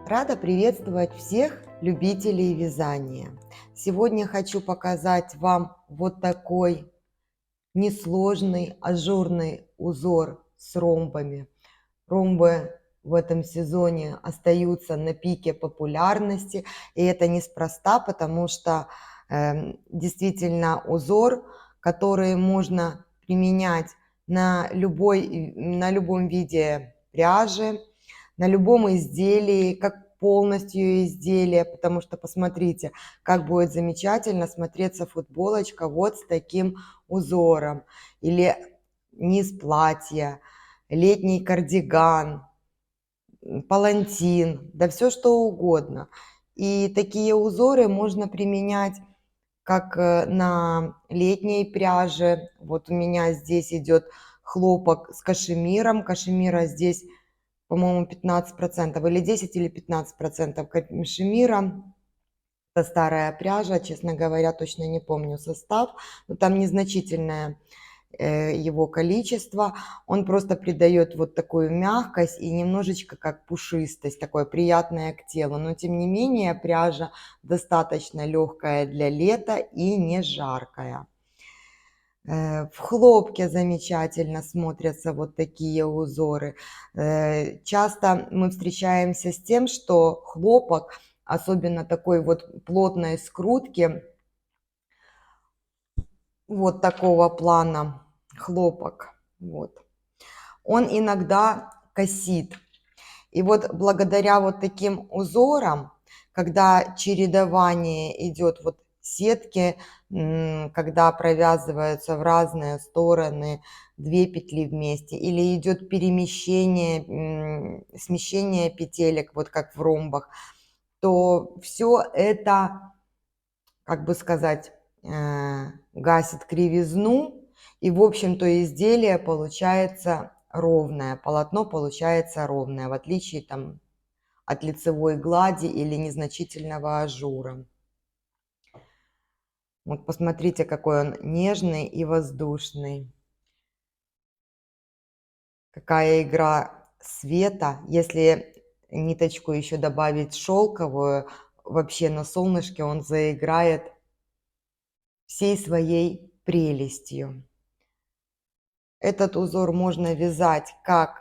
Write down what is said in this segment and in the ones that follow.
Рада приветствовать всех любителей вязания. Сегодня хочу показать вам вот такой несложный ажурный узор с ромбами. Ромбы в этом сезоне остаются на пике популярности, и это неспроста, потому что действительно узор, который можно применять на любом виде пряжи, на любом изделии, как полностью изделие, потому что посмотрите, как будет замечательно смотреться футболочка вот с таким узором, или низ платья, летний кардиган, палантин, да все что угодно. И такие узоры можно применять как на летней пряже. Вот у меня здесь идет хлопок с кашемиром. Кашемира здесь, по-моему, 15% или 10 или 15% кашемира. Это старая пряжа, честно говоря, точно не помню состав, но там незначительное его количество. Он просто придает вот такую мягкость и немножечко как пушистость, такое приятное к телу. Но тем не менее пряжа достаточно легкая для лета и не жаркая. В хлопке замечательно смотрятся вот такие узоры. Часто мы встречаемся с тем, что хлопок, особенно такой вот плотной скрутки, вот такого плана хлопок, вот, он иногда косит. И вот благодаря вот таким узорам, когда чередование идет вот сетки, когда провязываются в разные стороны 2 петли вместе, или идет перемещение, смещение петелек, вот как в ромбах, то все это, как бы сказать, гасит кривизну, и, в общем-то, изделие получается ровное, полотно получается ровное, в отличие там от лицевой глади или незначительного ажура. Вот посмотрите, какой он нежный и воздушный. Какая игра света. Если ниточку еще добавить шелковую, вообще на солнышке он заиграет всей своей прелестью. Этот узор можно вязать как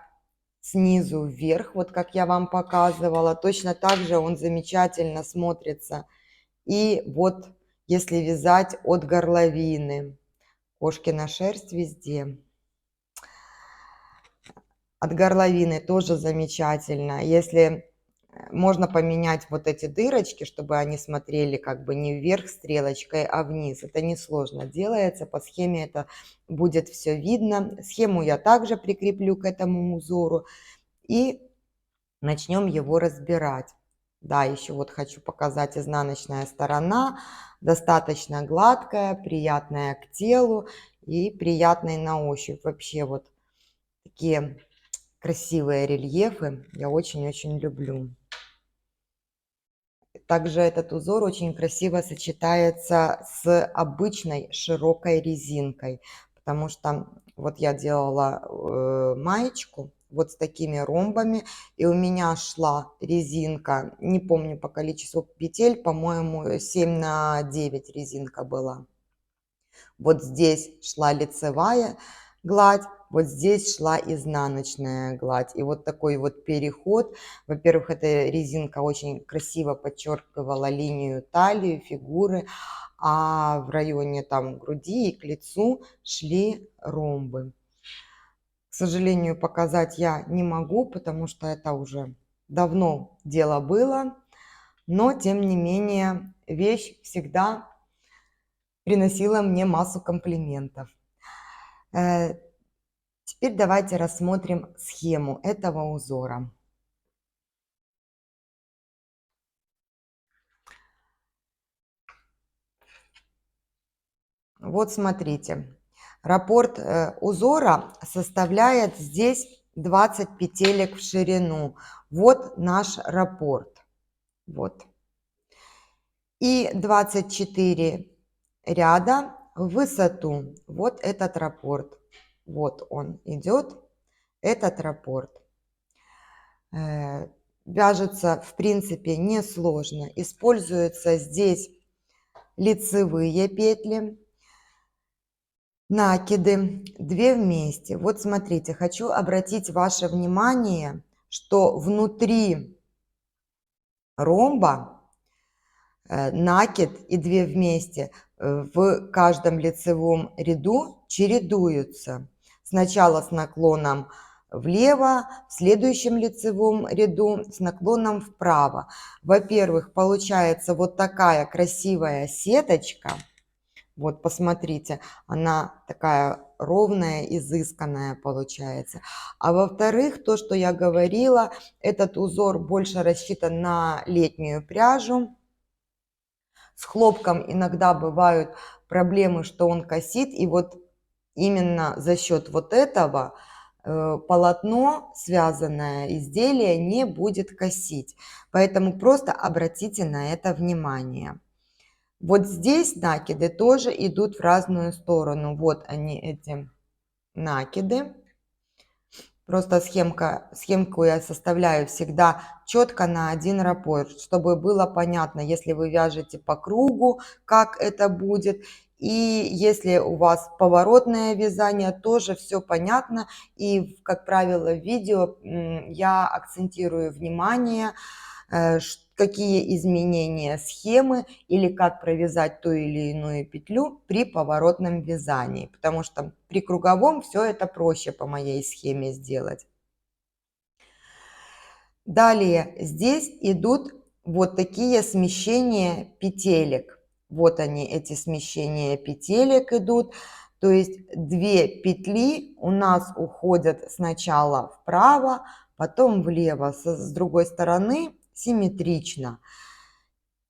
снизу вверх, вот как я вам показывала. Точно так же он замечательно смотрится. И вот если вязать от горловины, кошкина шерсть везде. От горловины тоже замечательно. Если можно поменять вот эти дырочки, чтобы они смотрели как бы не вверх стрелочкой, а вниз. Это несложно делается. По схеме это будет все видно. Схему я также прикреплю к этому узору. И начнем его разбирать. Да, еще вот хочу показать изнаночная сторона. Достаточно гладкая, приятная к телу и приятная на ощупь. Вообще вот такие красивые рельефы я очень-очень люблю. Также этот узор очень красиво сочетается с обычной широкой резинкой, потому что вот я делала маечку вот с такими ромбами, и у меня шла резинка, не помню по количеству петель, по-моему, 7 на 9 резинка была. Вот здесь шла лицевая гладь, вот здесь шла изнаночная гладь. И вот такой вот переход. Во-первых, эта резинка очень красиво подчеркивала линию талии, фигуры, а в районе там груди и к лицу шли ромбы. К сожалению, показать я не могу, потому что это уже давно дело было, но тем не менее вещь всегда приносила мне массу комплиментов. Теперь давайте рассмотрим схему этого узора. Вот смотрите, раппорт узора составляет здесь 20 петелек в ширину. Вот наш раппорт. Вот. И 24 ряда в высоту. Вот этот раппорт. Вот он идет, этот раппорт. вяжется, в принципе, несложно. Используются здесь лицевые петли, накиды, 2 вместе. Вот смотрите, хочу обратить ваше внимание, что внутри ромба накид и 2 вместе в каждом лицевом ряду чередуются. Сначала с наклоном влево, в следующем лицевом ряду с наклоном вправо. Во-первых, получается вот такая красивая сеточка. Вот посмотрите, она такая ровная, изысканная получается. А во-вторых, то, что я говорила, этот узор больше рассчитан на летнюю пряжу. С хлопком иногда бывают проблемы, что он косит, и вот именно за счет вот этого полотно, связанное изделие, не будет косить. Поэтому просто обратите на это внимание. Вот здесь накиды тоже идут в разную сторону. Вот они, эти накиды. Просто схемку я составляю всегда четко на один раппорт, чтобы было понятно, если вы вяжете по кругу, как это будет. И если у вас поворотное вязание, тоже все понятно. И, как правило, в видео я акцентирую внимание, какие изменения схемы или как провязать ту или иную петлю при поворотном вязании, потому что при круговом все это проще по моей схеме сделать. Далее здесь идут вот такие смещения петелек. Вот они, эти смещения петелек идут. То есть 2 петли у нас уходят сначала вправо, потом влево, с другой стороны симметрично.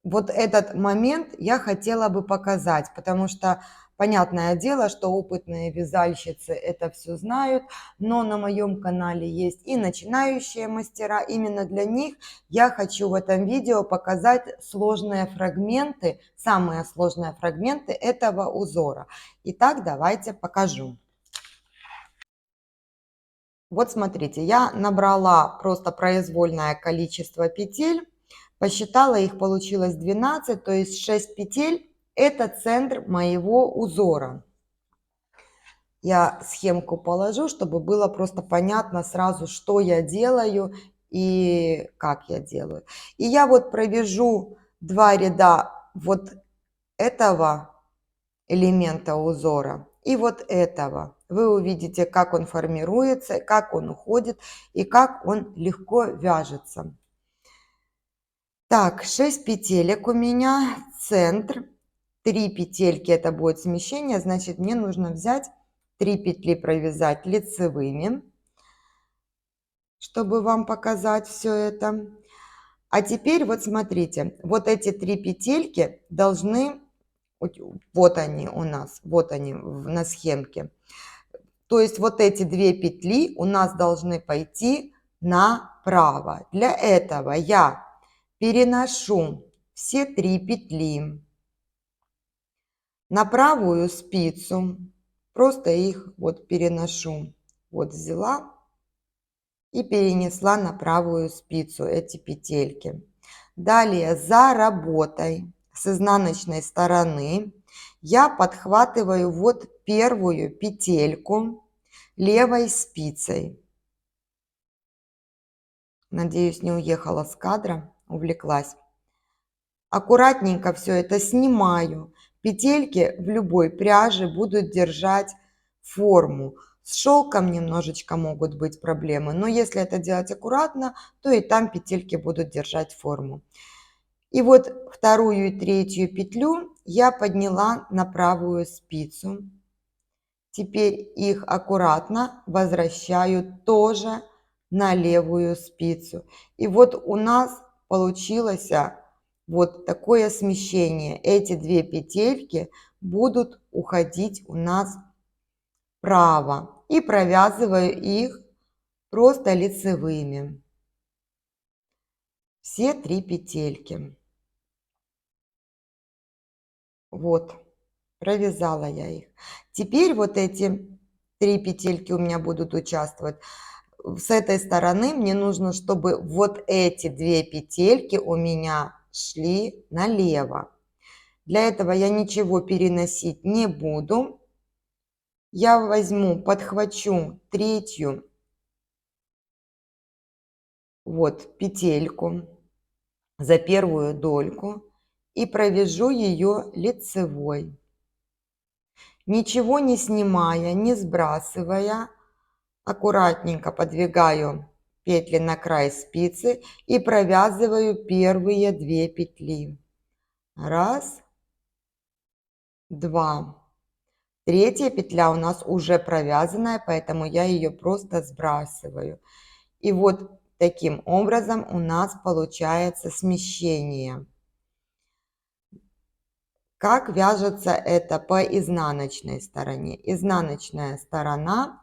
Вот этот момент я хотела бы показать, потому что понятное дело, что опытные вязальщицы это все знают, но на моем канале есть и начинающие мастера. Именно для них я хочу в этом видео показать сложные фрагменты, самые сложные фрагменты этого узора. Итак, давайте покажу. Вот смотрите, я набрала просто произвольное количество петель. Посчитала, их получилось 12, то есть 6 петель – это центр моего узора. Я схемку положу, чтобы было просто понятно сразу, что я делаю и как я делаю. И я вот провяжу 2 ряда вот этого элемента узора и вот этого. Вы увидите, как он формируется, как он уходит и как он легко вяжется. Так, 6 петелек у меня, центр, 3 петельки это будет смещение, значит мне нужно взять 3 петли, провязать лицевыми, чтобы вам показать все это. А теперь вот смотрите, вот эти 3 петельки должны, вот они у нас, вот они на схемке. То есть вот эти 2 петли у нас должны пойти направо. Для этого я переношу все 3 петли на правую спицу, просто их вот переношу. Вот взяла и перенесла на правую спицу эти петельки. Далее за работой с изнаночной стороны я подхватываю вот первую петельку левой спицей. Надеюсь, не уехала с кадра, увлеклась. Аккуратненько все это снимаю. Петельки в любой пряже будут держать форму. С шелком немножечко могут быть проблемы, но если это делать аккуратно, то и там петельки будут держать форму. И вот вторую и третью петлю я подняла на правую спицу. Теперь их аккуратно возвращаю тоже на левую спицу. И вот у нас получилось вот такое смещение. Эти 2 петельки будут уходить у нас вправо. И провязываю их просто лицевыми. Все 3 петельки. Вот, провязала я их. Теперь вот эти 3 петельки у меня будут участвовать с этой стороны мне нужно, чтобы вот эти 2 петельки у меня шли налево. Для этого я ничего переносить не буду. Я возьму, подхвачу третью вот петельку за первую дольку и провяжу ее лицевой. Ничего не снимая, не сбрасывая, аккуратненько подвигаю петли на край спицы и провязываю первые 2 петли. Раз, два. Третья петля у нас уже провязанная, поэтому я ее просто сбрасываю. И вот таким образом у нас получается смещение. Как вяжется это по изнаночной стороне? Изнаночная сторона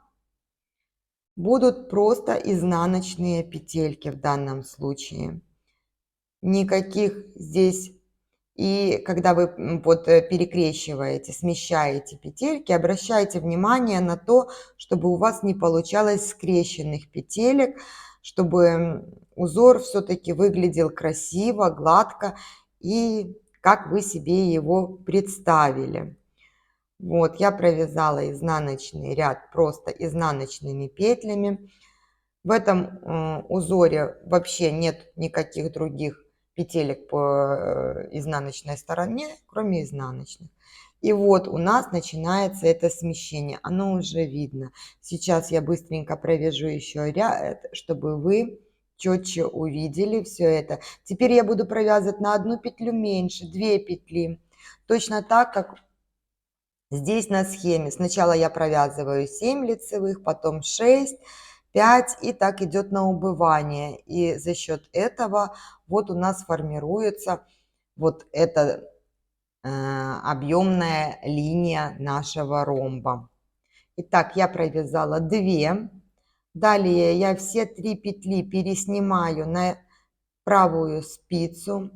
будут просто изнаночные петельки в данном случае. Никаких здесь. И когда вы вот перекрещиваете, смещаете петельки, обращайте внимание на то, чтобы у вас не получалось скрещенных петелек, чтобы узор все-таки выглядел красиво, гладко и как вы себе его представили. Вот, я провязала изнаночный ряд просто изнаночными петлями. В этом узоре вообще нет никаких других петелек по изнаночной стороне, кроме изнаночных. И вот у нас начинается это смещение, оно уже видно. Сейчас я быстренько провяжу еще ряд, чтобы вы четче увидели все это. Теперь я буду провязывать на одну петлю меньше, 2 петли. Точно так, как здесь на схеме. Сначала я провязываю 7 лицевых, потом 6, 5 и так идет на убывание. И за счет этого вот у нас формируется вот эта объемная линия нашего ромба. Итак, я провязала 2. Далее я все 3 петли переснимаю на правую спицу.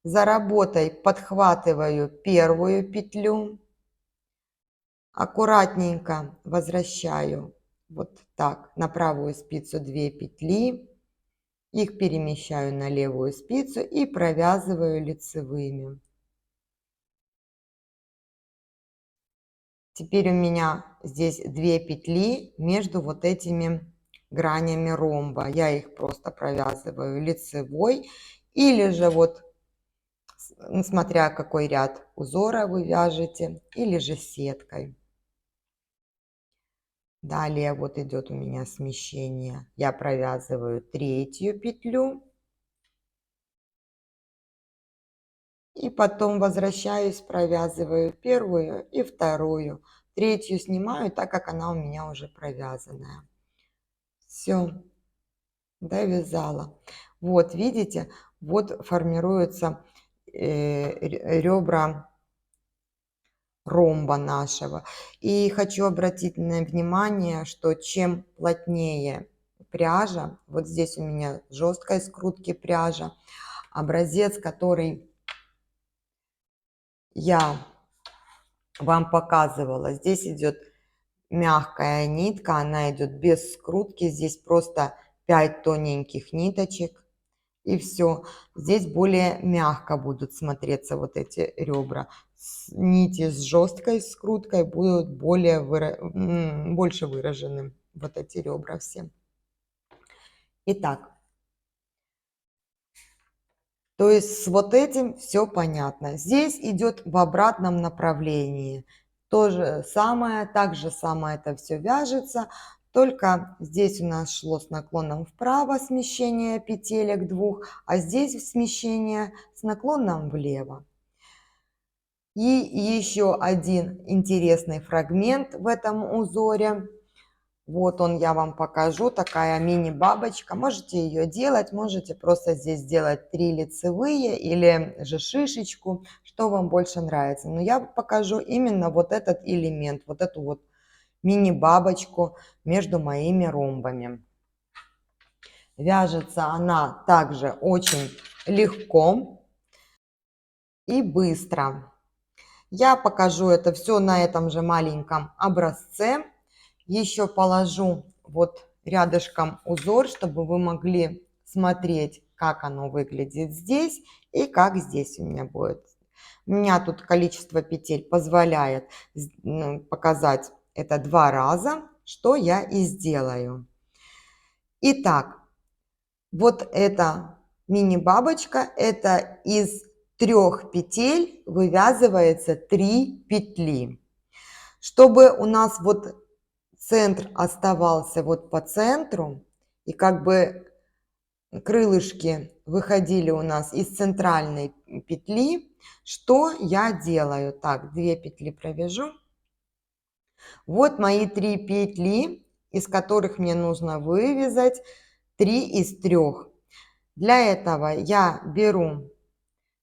За работой подхватываю первую петлю. Аккуратненько возвращаю вот так на правую спицу 2 петли, их перемещаю на левую спицу и провязываю лицевыми. Теперь у меня здесь 2 петли между вот этими гранями ромба. Я их просто провязываю лицевой или же вот, смотря какой ряд узора вы вяжете, или же сеткой. Далее вот идет у меня смещение. Я провязываю третью петлю. И потом возвращаюсь, провязываю первую и вторую. Третью снимаю, так как она у меня уже провязанная. Все, довязала. Вот, видите, вот формируются ребра ромба нашего. И хочу обратить на внимание, что чем плотнее пряжа, вот здесь у меня жесткой скрутки пряжа, образец, который я вам показывала, здесь идет мягкая нитка, она идет без скрутки, здесь просто 5 тоненьких ниточек. И все. Здесь более мягко будут смотреться вот эти ребра. Нити с жесткой скруткой будут больше выражены. Вот эти ребра все. Итак, то есть с вот этим все понятно. Здесь идет в обратном направлении. То же самое, так же самое это все вяжется. Только здесь у нас шло с наклоном вправо смещение петелек двух, а здесь смещение с наклоном влево. И еще один интересный фрагмент в этом узоре. Вот он, я вам покажу, такая мини-бабочка. Можете ее делать, можете просто здесь сделать 3 лицевые или же шишечку, что вам больше нравится. Но я покажу именно вот этот элемент, вот эту вот мини-бабочку между моими ромбами. Вяжется она также очень легко и быстро. Я покажу это все на этом же маленьком образце. Еще положу вот рядышком узор, чтобы вы могли смотреть, как оно выглядит здесь и как здесь у меня будет. У меня тут количество петель позволяет показать это 2 раза, что я и сделаю. Итак, вот эта мини-бабочка, это из 3 петель вывязывается 3 петли. Чтобы у нас вот центр оставался вот по центру, и как бы крылышки выходили у нас из центральной петли, что я делаю? Так, 2 петли провяжу. Вот мои 3 петли, из которых мне нужно вывязать 3 из 3. Для этого я беру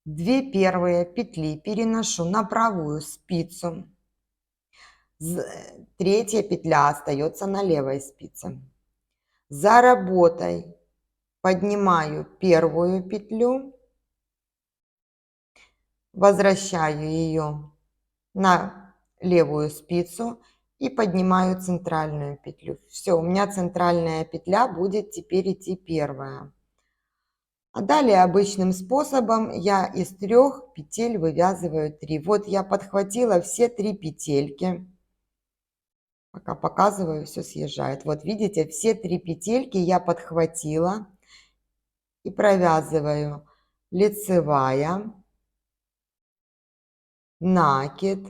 2 первые петли, переношу на правую спицу. Третья петля остается на левой спице. За работой поднимаю первую петлю, возвращаю ее на левую спицу и поднимаю центральную петлю. Все, у меня центральная петля будет теперь идти первая. А далее обычным способом я из 3 петель вывязываю 3. Вот я подхватила все 3 петельки. Пока показываю, все съезжает. Вот видите, все 3 петельки я подхватила и провязываю лицевая, накид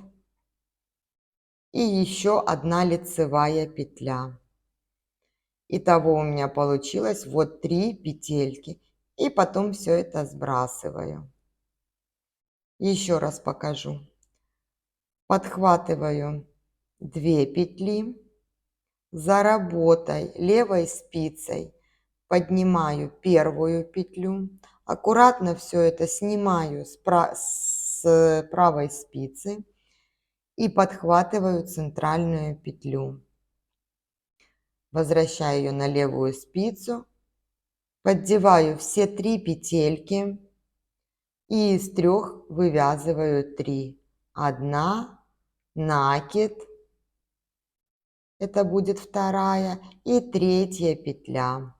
и еще одна лицевая петля. Итого у меня получилось вот 3 петельки. И потом все это сбрасываю. Еще раз покажу. Подхватываю 2 петли, за работой левой спицей поднимаю первую петлю, аккуратно все это снимаю с правой спицы и подхватываю центральную петлю. Возвращаю ее на левую спицу, поддеваю все 3 петельки и из 3 вывязываю 3. 1, накид, это будет вторая, и третья петля.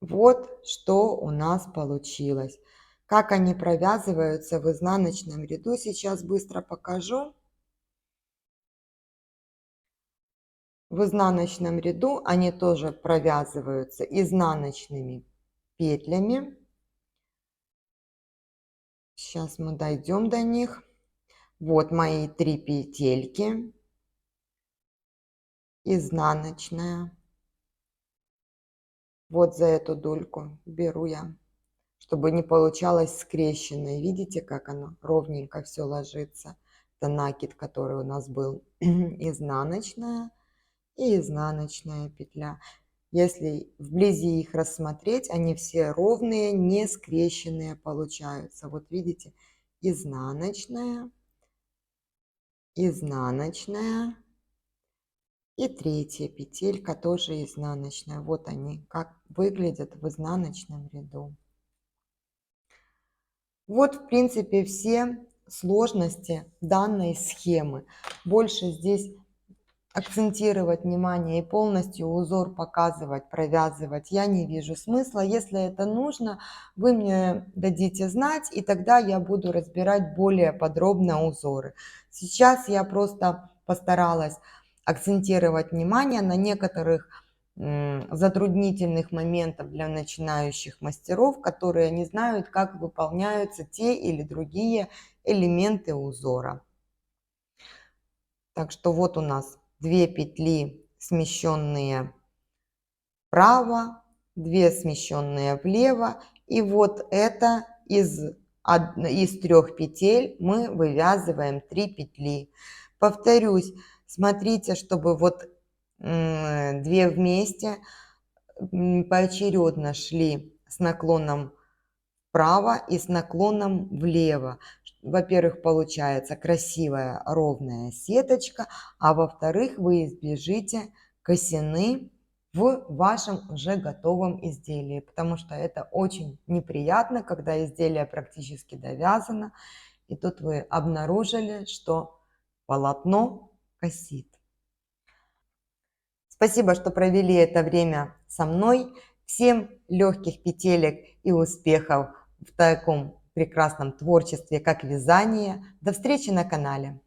Вот что у нас получилось. Как они провязываются в изнаночном ряду, сейчас быстро покажу. В изнаночном ряду они тоже провязываются изнаночными петлями. Сейчас мы дойдем до них. Вот мои 3 петельки. Изнаночная. Вот за эту дольку беру я, чтобы не получалось скрещенное. Видите, как оно ровненько все ложится. Это накид, который у нас был. Изнаночная и изнаночная петля. Если вблизи их рассмотреть, они все ровные, не скрещенные получаются. Вот видите, изнаночная, изнаночная и третья петелька тоже изнаночная. Вот они как выглядят в изнаночном ряду. Вот, в принципе, все сложности данной схемы. Больше здесь акцентировать внимание и полностью узор показывать, провязывать я не вижу смысла. Если это нужно, вы мне дадите знать, и тогда я буду разбирать более подробно узоры. Сейчас я просто постаралась акцентировать внимание на некоторых затруднительных моментов для начинающих мастеров, которые не знают, как выполняются те или другие элементы узора. Так что вот у нас 2 петли смещенные вправо, 2 смещенные влево, и вот это из 3 петель мы вывязываем 3 петли. Повторюсь, смотрите, чтобы вот 2 вместе поочередно шли с наклоном вправо и с наклоном влево. Во-первых, получается красивая ровная сеточка, а во-вторых, вы избежите косины в вашем уже готовом изделии, потому что это очень неприятно, когда изделие практически довязано, и тут вы обнаружили, что полотно косит. Спасибо, что провели это время со мной. Всем легких петелек и успехов в таком прекрасном творчестве, как вязание. До встречи на канале.